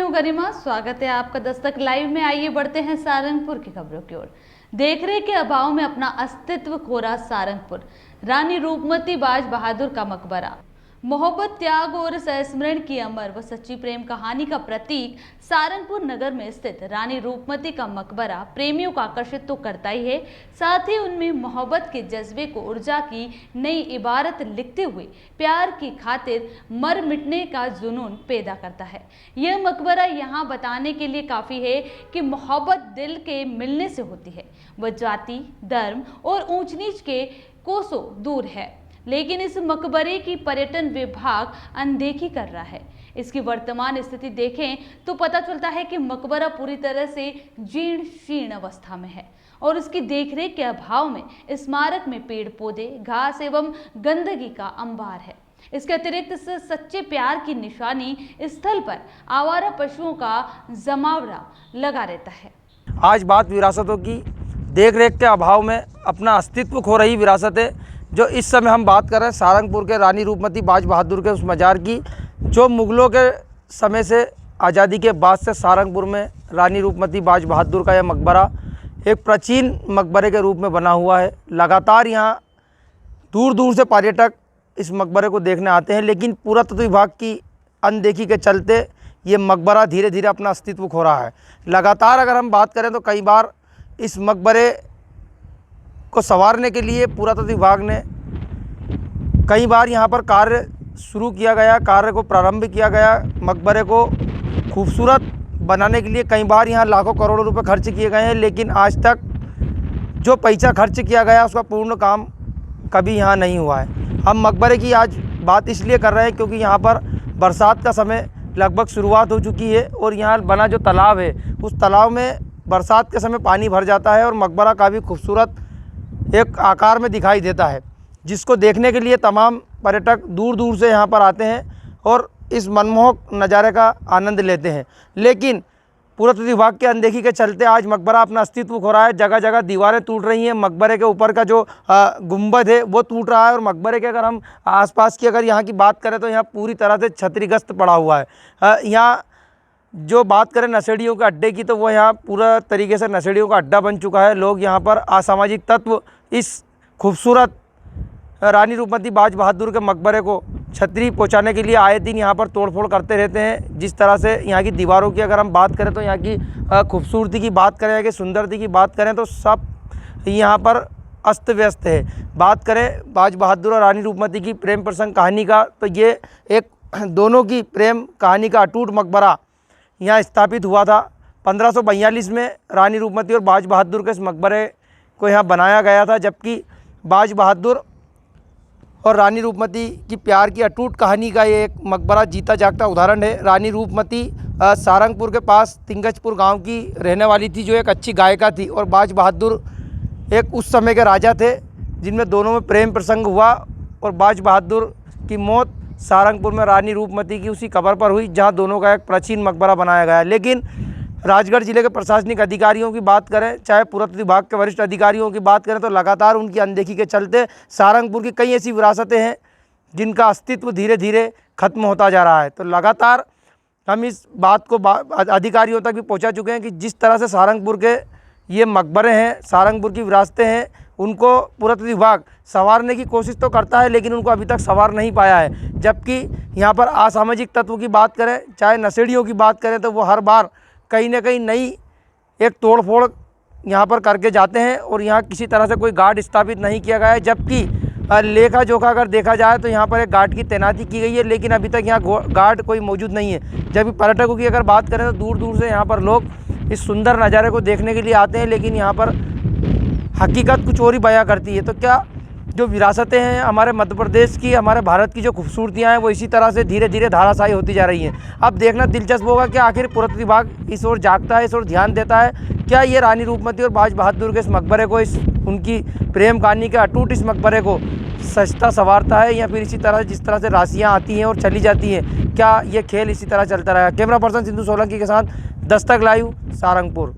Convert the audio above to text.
हूं गरिमा। स्वागत है आपका दस्तक लाइव में। आइए बढ़ते हैं सारंगपुर की खबरों की ओर। देखरेख के अभाव में अपना अस्तित्व खो रहा सारंगपुर, रानी रूपमती बाज बहादुर का मकबरा। मोहब्बत, त्याग और संस्मरण की अमर व सच्ची प्रेम कहानी का प्रतीक सारंगपुर नगर में स्थित रानी रूपमती का मकबरा प्रेमियों को आकर्षित तो करता ही है, साथ ही उनमें मोहब्बत के जज्बे को ऊर्जा की नई इबारत लिखते हुए प्यार की खातिर मर मिटने का जुनून पैदा करता है। यह मकबरा यहाँ बताने के लिए काफ़ी है कि मोहब्बत दिल के मिलने से होती है। वह जाति, धर्म और ऊंच नीच के कोसों दूर है, लेकिन इस मकबरे की पर्यटन विभाग अनदेखी कर रहा है। इसकी वर्तमान स्थिति देखें तो पता चलता है कि मकबरा पूरी तरह से जीर्ण शीर्ण अवस्था में है और उसकी देखरेख के अभाव में स्मारक में पेड़ पौधे, घास एवं गंदगी का अंबार है। इसके अतिरिक्त सच्चे प्यार की निशानी स्थल पर आवारा पशुओं का जमावड़ा लगा रहता है। आज बात विरासतों की। देखरेख के अभाव में अपना अस्तित्व खो रही विरासत है। जो इस समय हम बात कर रहे हैं सारंगपुर के रानी रूपमती बाज बहादुर के उस मज़ार की, जो मुग़लों के समय से आज़ादी के बाद से सारंगपुर में रानी रूपमती बाज बहादुर का यह मकबरा एक प्राचीन मकबरे के रूप में बना हुआ है। लगातार यहाँ दूर दूर से पर्यटक इस मकबरे को देखने आते हैं, लेकिन पुरातत्व विभाग की अनदेखी के चलते ये मकबरा धीरे धीरे अपना अस्तित्व खो रहा है। लगातार अगर हम बात करें तो कई बार इस मकबरे को संवारने के लिए पुरातत्व विभाग ने कई बार यहाँ पर कार्य शुरू किया गया, कार्य को प्रारंभ किया गया। मकबरे को खूबसूरत बनाने के लिए कई बार यहाँ लाखों करोड़ों रुपए खर्च किए गए हैं, लेकिन आज तक जो पैसा खर्च किया गया उसका पूर्ण काम कभी यहाँ नहीं हुआ है। हम मकबरे की आज बात इसलिए कर रहे हैं क्योंकि यहाँ पर बरसात का समय लगभग शुरुआत हो चुकी है और यहाँ बना जो तालाब है उस तालाब में बरसात के समय पानी भर जाता है और मकबरा काफ़ी खूबसूरत एक आकार में दिखाई देता है, जिसको देखने के लिए तमाम पर्यटक दूर दूर से यहाँ पर आते हैं और इस मनमोहक नज़ारे का आनंद लेते हैं। लेकिन पुरातत्व विभाग के अनदेखी के चलते आज मकबरा अपना अस्तित्व खो रहा है। जगह जगह दीवारें टूट रही हैं, मकबरे के ऊपर का जो गुंबद है वो टूट रहा है और मकबरे के अगर हम आसपास की अगर यहाँ की बात करें तो यहाँ पूरी तरह से क्षतिग्रस्त पड़ा हुआ है। यहाँ जो बात करें नशेड़ियों के अड्डे की तो वो यहाँ पूरा तरीके से नशेड़ियों का अड्डा बन चुका है। लोग यहाँ पर असामाजिक तत्व इस खूबसूरत रानी रूपमती बाज बहादुर के मकबरे को क्षति पहुँचाने के लिए आए दिन यहाँ पर तोड़फोड़ करते रहते हैं। जिस तरह से यहाँ की दीवारों की अगर हम बात करें तो यहाँ की खूबसूरती की बात करें, कि सुंदरता की बात करें तो सब यहाँ पर अस्त व्यस्त है। बात करें बाज बहादुर और रानी रूपमती की प्रेम प्रसंग कहानी का तो ये एक दोनों की प्रेम कहानी का अटूट मकबरा यहाँ स्थापित हुआ था। 1542 में रानी रूपमती और बाज बहादुर के इस मकबरे को यहाँ बनाया गया था, जबकि बाज बहादुर और रानी रूपमती की प्यार की अटूट कहानी का ये एक मकबरा जीता जागता उदाहरण है। रानी रूपमती सारंगपुर के पास तिंगजपुर गांव की रहने वाली थी, जो एक अच्छी गायिका थी, और बाज बहादुर एक उस समय के राजा थे जिनमें दोनों में प्रेम प्रसंग हुआ और बाज बहादुर की मौत सारंगपुर में रानी रूपमती की उसी कब्र पर हुई जहां दोनों का एक प्राचीन मकबरा बनाया गया। लेकिन राजगढ़ जिले के प्रशासनिक अधिकारियों की बात करें, चाहे पुरातत्व विभाग के वरिष्ठ अधिकारियों की बात करें, तो लगातार उनकी अनदेखी के चलते सारंगपुर की कई ऐसी विरासतें हैं जिनका अस्तित्व धीरे धीरे खत्म होता जा रहा है। तो लगातार हम इस बात को अधिकारियों तक भी पहुंचा चुके हैं कि जिस तरह से सारंगपुर के ये मकबरे हैं, सारंगपुर की विरासतें हैं, उनको पुरातत्व विभाग संवारने की कोशिश तो करता है लेकिन उनको अभी तक संवार नहीं पाया है। जबकि यहाँ पर असामाजिक तत्व की बात करें, चाहे नशेड़ियों की बात करें, तो वो हर बार कहीं ना कहीं नई एक तोड़फोड़ यहाँ पर करके जाते हैं और यहाँ किसी तरह से कोई गार्ड स्थापित नहीं किया गया है। जबकि लेखा जोखा अगर देखा जाए तो यहाँ पर एक गार्ड की तैनाती की गई है, लेकिन अभी तक यहाँ गार्ड कोई मौजूद नहीं है। जबकि पर्यटकों की अगर बात करें तो दूर दूर से यहाँ पर लोग इस सुंदर नज़ारे को देखने के लिए आते हैं, लेकिन यहाँ पर हकीकत कुछ और ही बयां करती है। तो क्या जो विरासतें हैं हमारे मध्य प्रदेश की, हमारे भारत की जो खूबसूरतियाँ हैं वो इसी तरह से धीरे धीरे धाराशायी होती जा रही हैं। अब देखना दिलचस्प होगा कि आखिर पुरातत्व विभाग इस ओर जागता है, इस ओर ध्यान देता है। क्या ये रानी रूपमती और बाज बहादुर के इस मकबरे को, इस उनकी प्रेम कहानी के अटूट इस मकबरे को सजता संवारता है, या फिर इसी तरह जिस तरह से राशियाँ आती हैं और चली जाती हैं, क्या ये खेल इसी तरह चलता रहेगा? कैमरा पर्सन सिंधु सोलंकी के साथ दस्तक लाइव, सारंगपुर।